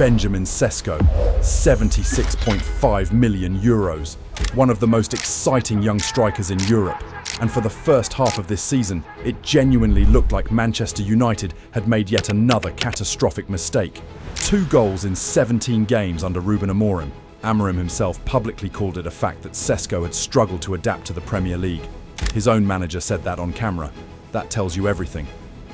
Benjamin Šeško, 76.5 million euros. One of the most exciting young strikers in Europe. And for the first half of this season, it genuinely looked like Manchester United had made yet another catastrophic mistake. 2 goals in 17 games under Ruben Amorim. Amorim himself publicly called it a fact that Šeško had struggled to adapt to the Premier League. His own manager said that on camera. That tells you everything.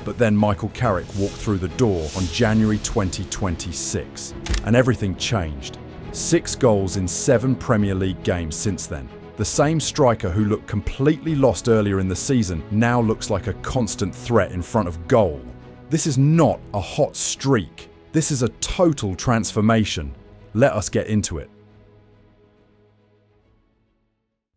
But then Michael Carrick walked through the door on January 2026, and everything changed. 6 goals in 7 Premier League games since then. The same striker who looked completely lost earlier in the season now looks like a constant threat in front of goal. This is not a hot streak. This is a total transformation. Let us get into it.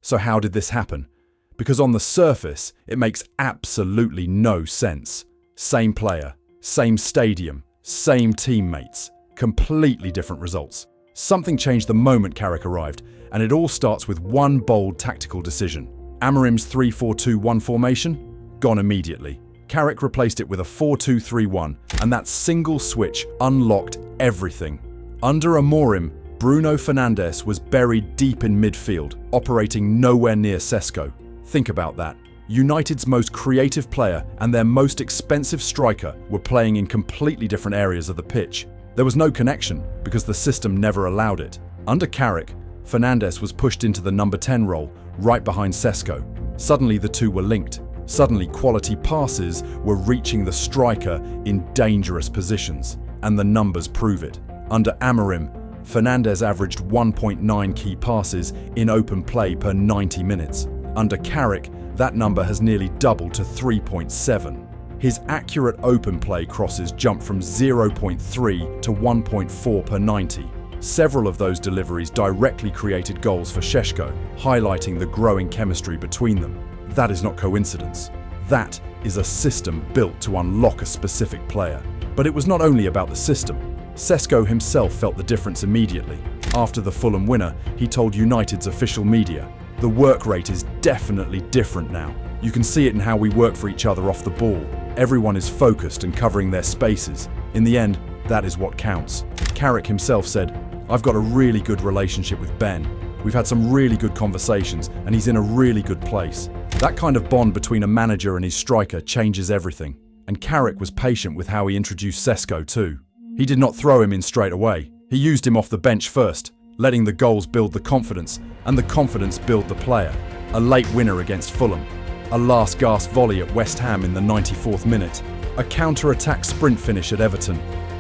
So how did this happen? Because on the surface, it makes absolutely no sense. Same player, same stadium, same teammates, completely different results. Something changed the moment Carrick arrived, and it all starts with one bold tactical decision. Amorim's 3-4-2-1 formation? Gone immediately. Carrick replaced it with a 4-2-3-1, and that single switch unlocked everything. Under Amorim, Bruno Fernandes was buried deep in midfield, operating nowhere near Šeško. Think about that. United's most creative player and their most expensive striker were playing in completely different areas of the pitch. There was no connection because the system never allowed it. Under Carrick, Fernandes was pushed into the number 10 role, right behind Šeško. Suddenly the two were linked. Suddenly quality passes were reaching the striker in dangerous positions, and the numbers prove it. Under Amorim, Fernandes averaged 1.9 key passes in open play per 90 minutes. Under Carrick, that number has nearly doubled to 3.7. His accurate open play crosses jumped from 0.3 to 1.4 per 90. Several of those deliveries directly created goals for Šeško, highlighting the growing chemistry between them. That is not coincidence. That is a system built to unlock a specific player. But it was not only about the system. Šeško himself felt the difference immediately. After the Fulham winner, he told United's official media, "The work rate is definitely different now. You can see it in how we work for each other off the ball. Everyone is focused and covering their spaces. In the end, that is what counts." Carrick himself said, "I've got a really good relationship with Ben. We've had some really good conversations and he's in a really good place." That kind of bond between a manager and his striker changes everything. And Carrick was patient with how he introduced Šeško too. He did not throw him in straight away. He used him off the bench first, letting the goals build the confidence, and the confidence build the player. A late winner against Fulham. A last-gasp volley at West Ham in the 94th minute. A counter-attack sprint finish at Everton.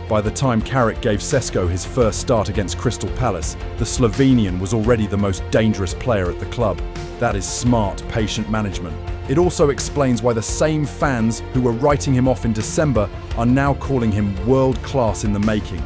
By the time Carrick gave Šeško his first start against Crystal Palace, the Slovenian was already the most dangerous player at the club. That is smart, patient management. It also explains why the same fans who were writing him off in December are now calling him world-class in the making.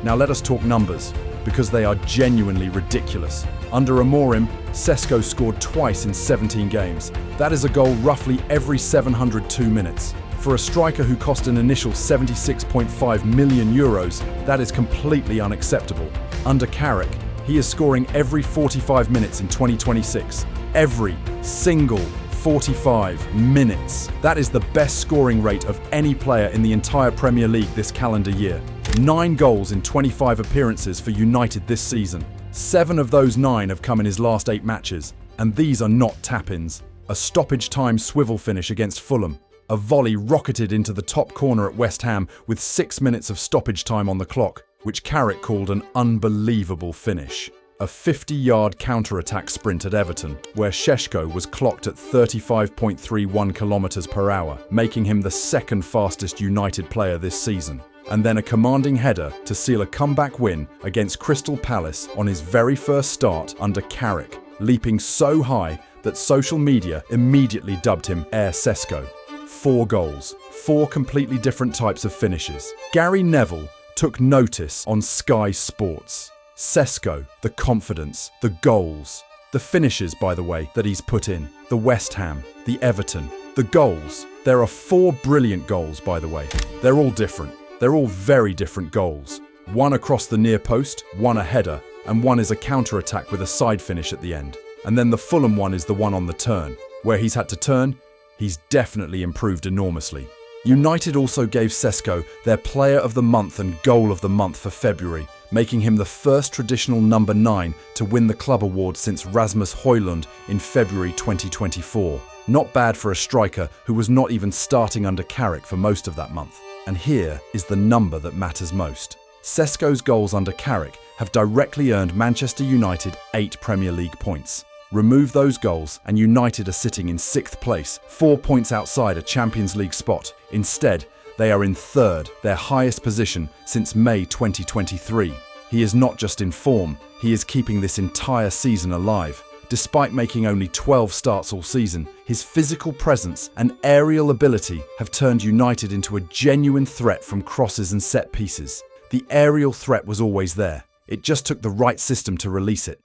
Now let us talk numbers, because they are genuinely ridiculous. Under Amorim, Šeško scored twice in 17 games. That is a goal roughly every 702 minutes. For a striker who cost an initial 76.5 million euros, that is completely unacceptable. Under Carrick, he is scoring every 45 minutes in 2026. Every single 45 minutes. That is the best scoring rate of any player in the entire Premier League this calendar year. 9 goals in 25 appearances for United this season. 7 of those 9 have come in his last 8 matches. And these are not tap-ins. A stoppage-time swivel finish against Fulham. A volley rocketed into the top corner at West Ham with 6 minutes of stoppage time on the clock, which Carrick called an unbelievable finish. A 50-yard counter-attack sprint at Everton, where Šeško was clocked at 35.31 km per hour, making him the second fastest United player this season. And then a commanding header to seal a comeback win against Crystal Palace on his very first start under Carrick, leaping so high that social media immediately dubbed him Air Šeško. 4 goals, 4 completely different types of finishes. Gary Neville took notice on Sky Sports. Šeško, the confidence, the goals. The finishes, by the way, that he's put in. The West Ham, the Everton, the goals. There are 4 brilliant goals, by the way. They're all different. They're all very different goals. One across the near post, one a header, and one is a counter-attack with a side finish at the end. And then the Fulham one is the one on the turn. Where he's had to turn, he's definitely improved enormously. United also gave Šeško their Player of the Month and Goal of the Month for February, making him the first traditional number 9 to win the club award since Rasmus Højlund in February 2024. Not bad for a striker who was not even starting under Carrick for most of that month. And here is the number that matters most. Šeško's goals under Carrick have directly earned Manchester United 8 Premier League points. Remove those goals and United are sitting in 6th place, 4 points outside a Champions League spot. Instead, they are in 3rd, their highest position since May 2023. He is not just in form, he is keeping this entire season alive. Despite making only 12 starts all season, his physical presence and aerial ability have turned United into a genuine threat from crosses and set pieces. The aerial threat was always there. It just took the right system to release it.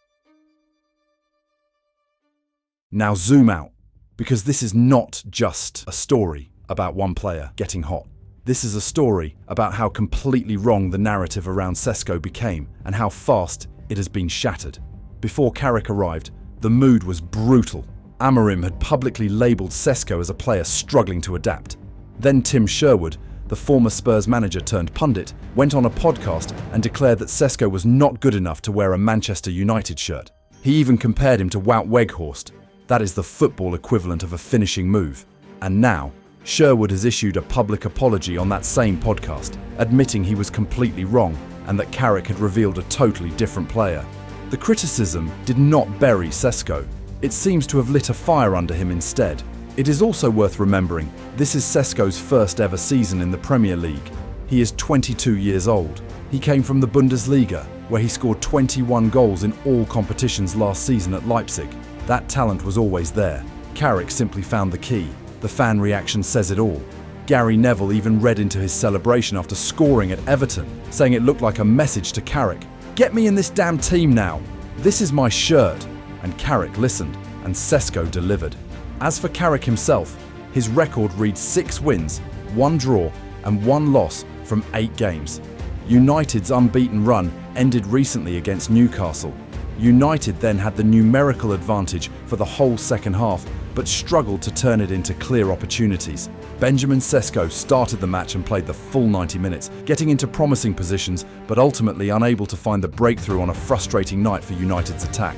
Now zoom out, because this is not just a story about one player getting hot. This is a story about how completely wrong the narrative around Šeško became and how fast it has been shattered. Before Carrick arrived, the mood was brutal. Amorim had publicly labelled Šeško as a player struggling to adapt. Then Tim Sherwood, the former Spurs manager turned pundit, went on a podcast and declared that Šeško was not good enough to wear a Manchester United shirt. He even compared him to Wout Weghorst. That is the football equivalent of a finishing move. And now, Sherwood has issued a public apology on that same podcast, admitting he was completely wrong and that Carrick had revealed a totally different player. The criticism did not bury Šeško. It seems to have lit a fire under him instead. It is also worth remembering, this is Šeško's first ever season in the Premier League. He is 22 years old. He came from the Bundesliga, where he scored 21 goals in all competitions last season at Leipzig. That talent was always there. Carrick simply found the key. The fan reaction says it all. Gary Neville even read into his celebration after scoring at Everton, saying it looked like a message to Carrick. "Get me in this damn team now. This is my shirt." And Carrick listened, and Šeško delivered. As for Carrick himself, his record reads 6 wins, 1 draw and 1 loss from 8 games. United's unbeaten run ended recently against Newcastle. United then had the numerical advantage for the whole second half, but struggled to turn it into clear opportunities. Benjamin Šeško started the match and played the full 90 minutes, getting into promising positions, but ultimately unable to find the breakthrough on a frustrating night for United's attack.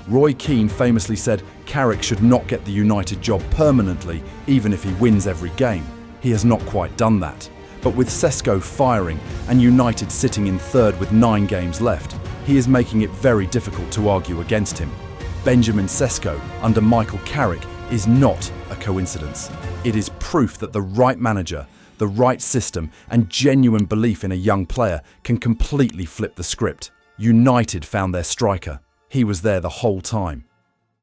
Roy Keane famously said Carrick should not get the United job permanently, even if he wins every game. He has not quite done that. But with Šeško firing and United sitting in 3rd with 9 games left, he is making it very difficult to argue against him. Benjamin Šeško under Michael Carrick is not a coincidence. It is proof that the right manager, the right system, and genuine belief in a young player can completely flip the script. United found their striker. He was there the whole time.